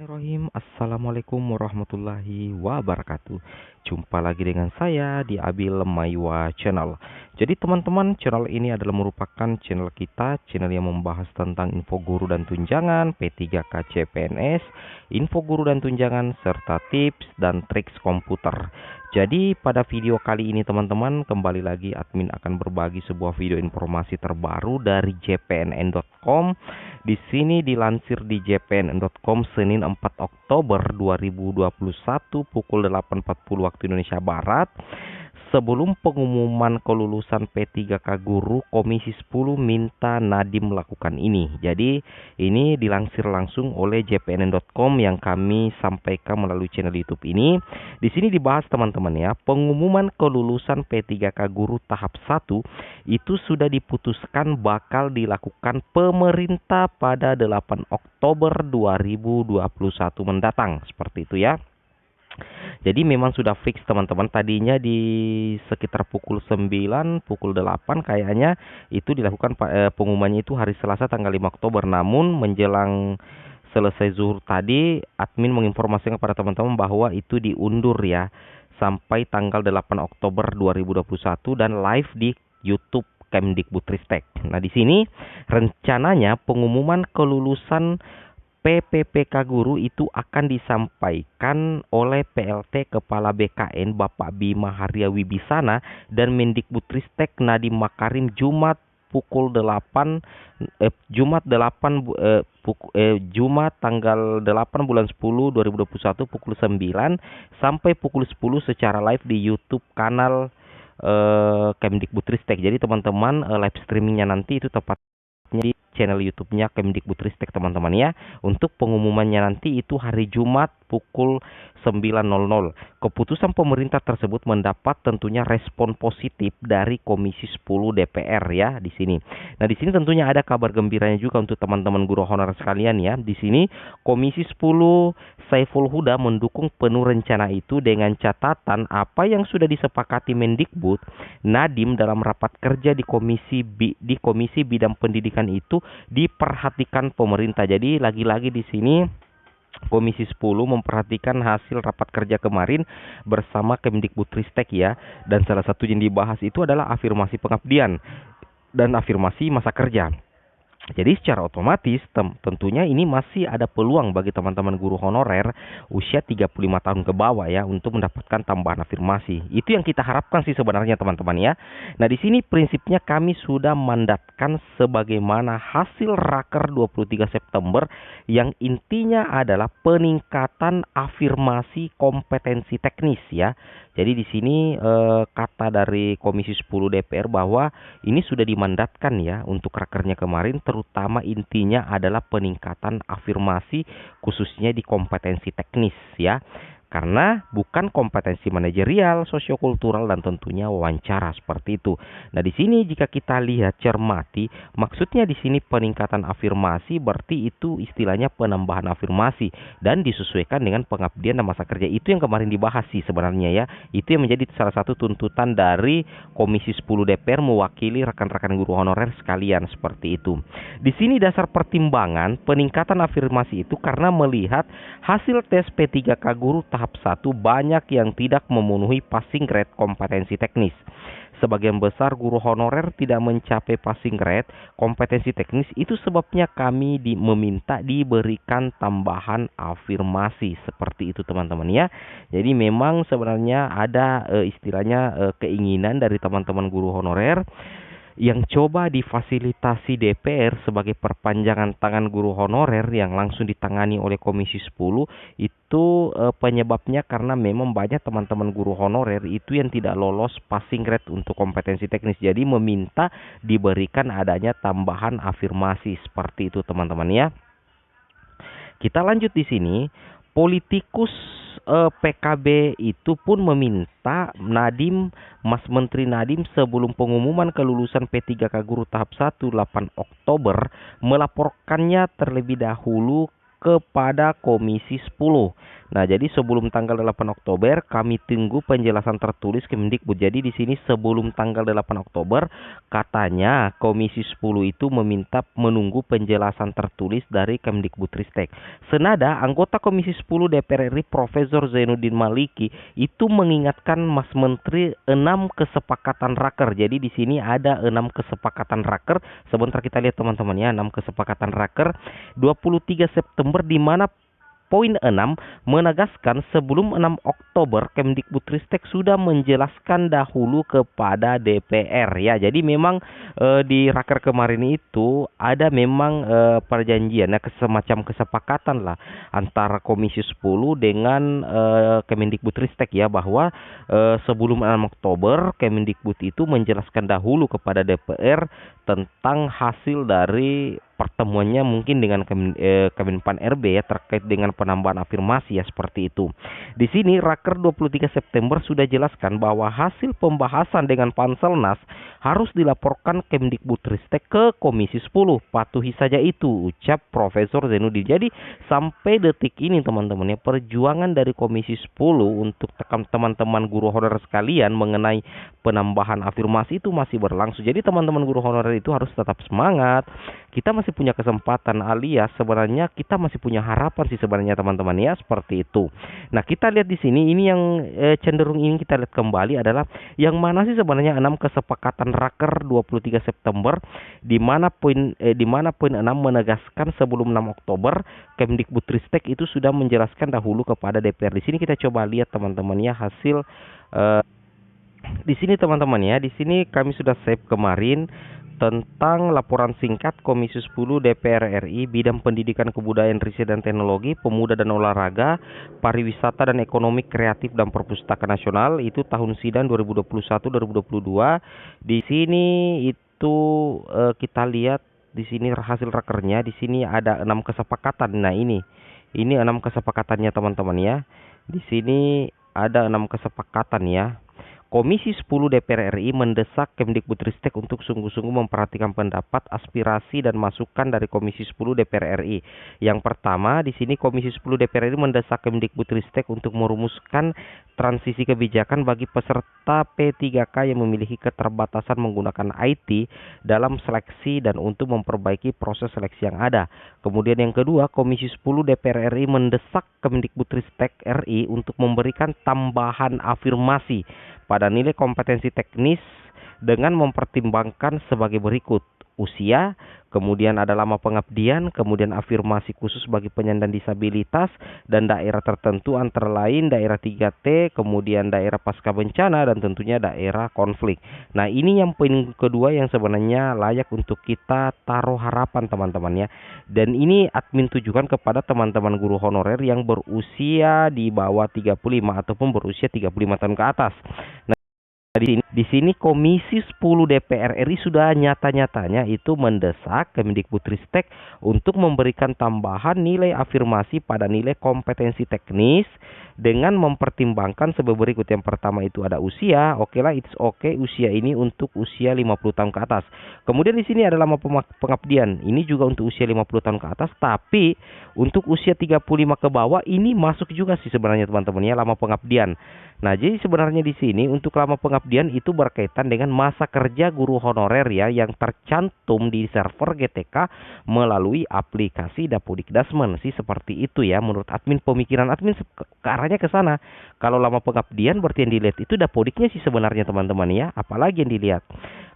Bismillahirrahmanirrahim. Assalamualaikum warahmatullahi wabarakatuh. Jumpa lagi dengan saya di Abil Maiwa Channel. Jadi teman-teman, channel ini adalah merupakan channel kita, channel yang membahas tentang info guru dan tunjangan, P3K CPNS, info guru dan tunjangan, serta tips dan trik komputer. Jadi pada video kali ini teman-teman, kembali lagi admin akan berbagi sebuah video informasi terbaru dari jpnn.com. Di sini dilansir di jpnn.com Senin 4 Oktober 2021 pukul 8.40 waktu Indonesia Barat. Sebelum pengumuman kelulusan P3K Guru, Komisi 10 minta Nadiem melakukan ini. Jadi ini dilansir langsung oleh jpnn.com yang kami sampaikan melalui channel YouTube ini. Di sini dibahas teman-teman ya, pengumuman kelulusan P3K Guru tahap 1 itu sudah diputuskan bakal dilakukan pemerintah pada 8 Oktober 2021 mendatang. Seperti itu ya. Jadi memang sudah fix teman-teman. Tadinya di sekitar pukul 9, pukul 8 kayaknya itu dilakukan pengumumannya itu hari Selasa tanggal 5 Oktober. Namun menjelang selesai zuhur tadi, admin menginformasikan kepada teman-teman bahwa itu diundur ya sampai tanggal 8 Oktober 2021 dan live di YouTube Kemdikbudristek. Nah, di sini rencananya pengumuman kelulusan PPPK Guru itu akan disampaikan oleh PLT Kepala BKN Bapak Bima Haria Wibisana dan Mendikbudristek Nadiem Makarim Jumat pukul 8 Jumat tanggal 8 bulan 10 2021 pukul 9 sampai pukul 10 secara live di YouTube kanal Kemdikbudristek. Jadi teman-teman, live streamingnya nanti itu tepatnya di channel YouTube-nya Kemdikbudristek teman-teman ya. Untuk pengumumannya nanti itu hari Jumat pukul 9.00. Keputusan pemerintah tersebut mendapat tentunya respon positif dari Komisi 10 DPR ya di sini. Nah, di sini tentunya ada kabar gembiranya juga untuk teman-teman guru honorer sekalian ya. Di sini Komisi 10 Saiful Huda mendukung penuh rencana itu dengan catatan apa yang sudah disepakati Mendikbud Nadiem dalam rapat kerja di Komisi Bidang Pendidikan itu diperhatikan pemerintah. Jadi lagi-lagi di sini Komisi 10 memperhatikan hasil rapat kerja kemarin bersama Kemdikbudristek ya. Dan salah satu yang dibahas itu adalah afirmasi pengabdian dan afirmasi masa kerja. Jadi secara otomatis tentunya ini masih ada peluang bagi teman-teman guru honorer usia 35 tahun ke bawah ya untuk mendapatkan tambahan afirmasi. Itu yang kita harapkan sih sebenarnya teman-teman ya. Nah, di sini prinsipnya kami sudah mandatkan sebagaimana hasil Raker 23 September yang intinya adalah peningkatan afirmasi kompetensi teknis ya. Jadi di sini kata dari Komisi 10 DPR bahwa ini sudah dimandatkan ya untuk rakernya kemarin, terutama intinya adalah peningkatan afirmasi khususnya di kompetensi teknis ya. Karena bukan kompetensi manajerial, sosiokultural dan tentunya wawancara seperti itu. Nah, di sini jika kita lihat cermati, maksudnya di sini peningkatan afirmasi berarti itu istilahnya penambahan afirmasi dan disesuaikan dengan pengabdian dan masa kerja. Itu yang kemarin dibahas sih sebenarnya ya. Itu yang menjadi salah satu tuntutan dari Komisi 10 DPR mewakili rekan-rekan guru honorer sekalian seperti itu. Di sini dasar pertimbangan peningkatan afirmasi itu karena melihat hasil tes P3K Guru tahap 1 banyak yang tidak memenuhi passing grade kompetensi teknis. Sebagian besar guru honorer tidak mencapai passing grade kompetensi teknis, itu sebabnya kami meminta diberikan tambahan afirmasi seperti itu teman-teman ya. Jadi memang sebenarnya ada istilahnya keinginan dari teman-teman guru honorer yang coba difasilitasi DPR sebagai perpanjangan tangan guru honorer yang langsung ditangani oleh Komisi 10 itu penyebabnya karena memang banyak teman-teman guru honorer itu yang tidak lolos passing grade untuk kompetensi teknis. Jadi meminta diberikan adanya tambahan afirmasi seperti itu teman-teman ya. Kita lanjut di sini. Politikus PKB itu pun meminta Nadiem, Mas Menteri Nadiem sebelum pengumuman kelulusan P3K Guru tahap 1 8 Oktober melaporkannya terlebih dahulu kepada Komisi 10. Nah, jadi sebelum tanggal 8 Oktober kami tunggu penjelasan tertulis Kemendikbud. Jadi di sini sebelum tanggal 8 Oktober katanya Komisi 10 itu meminta menunggu penjelasan tertulis dari Kemdikbudristek. Senada anggota Komisi 10 DPR RI Profesor Zainuddin Maliki itu mengingatkan Mas Menteri 6 kesepakatan raker. Jadi di sini ada 6 kesepakatan raker. Sebentar kita lihat teman-teman ya, 6 kesepakatan raker 23 September di mana poin 6 menegaskan sebelum 6 Oktober Kemdikbudristek sudah menjelaskan dahulu kepada DPR ya. Jadi memang di raker kemarin itu ada memang perjanjian ya, semacam kesepakatan lah antara Komisi 10 dengan Kemendikbudristek ya, bahwa sebelum 6 Oktober Kemendikbud itu menjelaskan dahulu kepada DPR tentang hasil dari pertemuannya mungkin dengan Kemenpan RB ya, terkait dengan penambahan afirmasi ya, seperti itu. Di sini Raker 23 September sudah jelaskan bahwa hasil pembahasan dengan Panselnas harus dilaporkan Kemdikbudristek ke Komisi 10. Patuhi saja itu, ucap Profesor Zainuddin. Jadi sampai detik ini teman-teman ya, perjuangan dari Komisi 10 untuk teman-teman guru honorer sekalian mengenai penambahan afirmasi itu masih berlangsung. Jadi teman-teman guru honorer itu harus tetap semangat. Kita masih punya kesempatan, alias sebenarnya kita masih punya harapan sih sebenarnya teman-teman ya, seperti itu. Nah, kita lihat di sini ini yang cenderung ingin kita lihat kembali adalah yang mana sih sebenarnya 6 kesepakatan raker 23 September di mana poin 6 menegaskan sebelum 6 Oktober Kemdikbudristek itu sudah menjelaskan dahulu kepada DPR. Di sini kita coba lihat teman-teman ya hasil di sini teman-teman ya. Di sini kami sudah save kemarin tentang laporan singkat Komisi 10 DPR RI bidang pendidikan, kebudayaan, riset dan teknologi, pemuda dan olahraga, pariwisata dan ekonomi kreatif dan perpustakaan nasional itu tahun sidang 2021-2022. Di sini itu kita lihat di sini hasil rakernya. Di sini ada 6 kesepakatan. Nah, ini 6 kesepakatannya teman-teman ya. Di sini ada 6 kesepakatan ya. Komisi 10 DPR RI mendesak Kemdikbudristek untuk sungguh-sungguh memperhatikan pendapat, aspirasi dan masukan dari Komisi 10 DPR RI. Yang pertama, di sini Komisi 10 DPR RI mendesak Kemdikbudristek untuk merumuskan transisi kebijakan bagi peserta P3K yang memiliki keterbatasan menggunakan IT dalam seleksi dan untuk memperbaiki proses seleksi yang ada. Kemudian yang kedua, Komisi 10 DPR RI mendesak Kemdikbudristek RI untuk memberikan tambahan afirmasi pada nilai kompetensi teknis dengan mempertimbangkan sebagai berikut: usia, kemudian ada lama pengabdian, kemudian afirmasi khusus bagi penyandang disabilitas dan daerah tertentu antara lain daerah 3T, kemudian daerah pasca bencana dan tentunya daerah konflik. Nah, ini yang poin kedua yang sebenarnya layak untuk kita taruh harapan teman-teman ya. Dan ini admin tujukan kepada teman-teman guru honorer yang berusia di bawah 35 ataupun berusia 35 tahun ke atas. Di sini Komisi 10 DPR RI sudah nyata-nyatanya itu mendesak Kemdikbudristek untuk memberikan tambahan nilai afirmasi pada nilai kompetensi teknis dengan mempertimbangkan sebagai berikut. Yang pertama itu ada usia. Oke lah, it's okay usia ini untuk usia 50 tahun ke atas. Kemudian di sini ada lama pengabdian. Ini juga untuk usia 50 tahun ke atas, tapi untuk usia 35 ke bawah ini masuk juga sih sebenarnya teman-teman ya, lama pengabdian. Nah, jadi sebenarnya di sini untuk lama pengabdian itu berkaitan dengan masa kerja guru honorer ya yang tercantum di server GTK melalui aplikasi Dapodikdasmen sih, seperti itu ya. Menurut admin, pemikiran admin ke arahnya ke sana. Kalau lama pengabdian berarti yang dilihat itu Dapodiknya sih sebenarnya teman-teman ya, apalagi yang dilihat.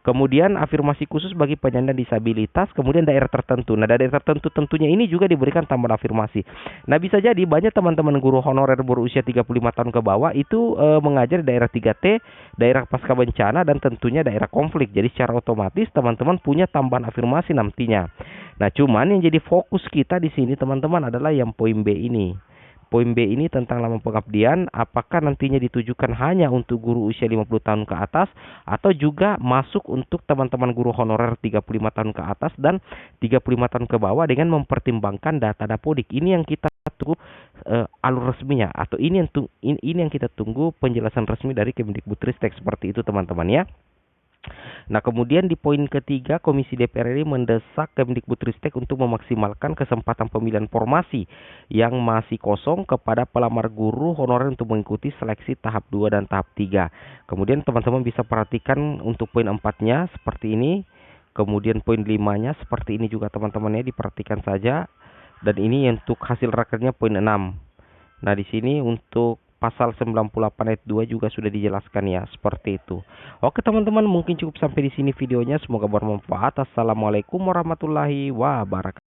Kemudian afirmasi khusus bagi penyandang disabilitas, kemudian daerah tertentu. Nah, daerah tertentu tentunya ini juga diberikan tambahan afirmasi. Nah, bisa jadi banyak teman-teman guru honorer berusia 35 tahun ke bawah itu mengajar di daerah 3T, daerah pasca bencana dan tentunya daerah konflik. Jadi secara otomatis teman-teman punya tambahan afirmasi nantinya. Nah, cuman yang jadi fokus kita di sini teman-teman adalah yang poin B ini. Poin B ini tentang lama pengabdian, apakah nantinya ditujukan hanya untuk guru usia 50 tahun ke atas atau juga masuk untuk teman-teman guru honorer 35 tahun ke atas dan 35 tahun ke bawah dengan mempertimbangkan data Dapodik. Ini yang kita tunggu alur resminya, atau ini yang kita tunggu penjelasan resmi dari Kemdikbudristek, seperti itu teman-teman ya. Nah, kemudian di poin ketiga, Komisi DPR RI mendesak Kemdikbudristek untuk memaksimalkan kesempatan pemilihan formasi yang masih kosong kepada pelamar guru honorer untuk mengikuti seleksi tahap 2 dan tahap 3. Kemudian teman-teman bisa perhatikan untuk poin 4-nya seperti ini. Kemudian poin 5-nya seperti ini juga teman-teman ya, diperhatikan saja. Dan ini untuk hasil raketnya poin 6. Nah, di sini untuk pasal 98 ayat 2 juga sudah dijelaskan ya, seperti itu. Oke teman-teman, mungkin cukup sampai di sini videonya. Semoga bermanfaat. Assalamualaikum warahmatullahi wabarakatuh.